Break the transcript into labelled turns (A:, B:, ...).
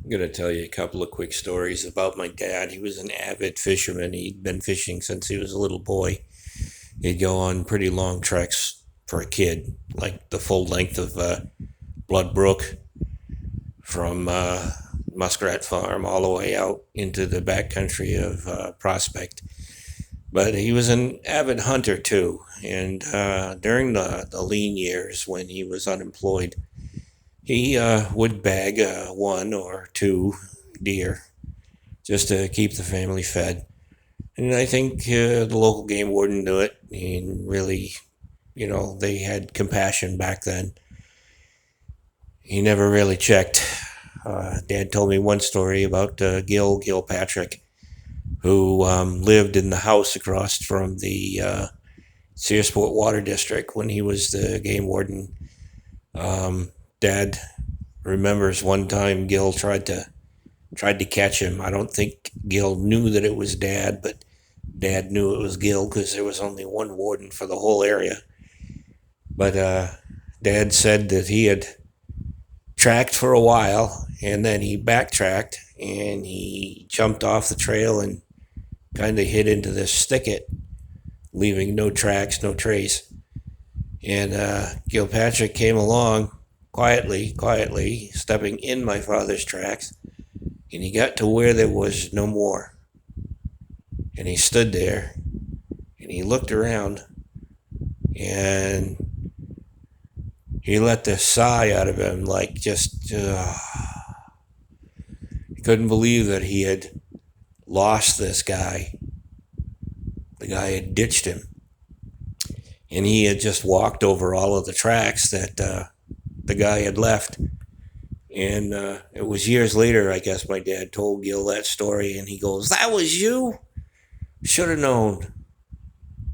A: I'm going to tell you a couple of quick stories about my dad. He was an avid fisherman. He'd been fishing since he was a little boy. He'd go on pretty long treks for a kid, like the full length of Blood Brook from Muskrat Farm all the way out into the backcountry of Prospect. But he was an avid hunter too. And during the lean years when he was unemployed, he would bag one or two deer just to keep the family fed. And I think the local game warden knew it and really, they had compassion back then. He never really checked. Dad told me one story about Gil Gilpatrick, who lived in the house across from the Searsport Water District when he was the game warden. Dad remembers one time Gil tried to catch him. I don't think Gil knew that it was Dad, but Dad knew it was Gil because there was only one warden for the whole area. But Dad said that he had tracked for a while, and then he backtracked, and he jumped off the trail and kind of hid into this thicket, leaving no tracks, no trace. And Gilpatrick came along quietly, stepping in my father's tracks, and he got to where there was no more. And he stood there, and he looked around, and he let the sigh out of him, like just, he couldn't believe that he had lost this guy. The guy had ditched him. And he had just walked over all of the tracks that the guy had left. And it was years later, I guess my dad told Gil that story, and he goes, "That was you? Should have known."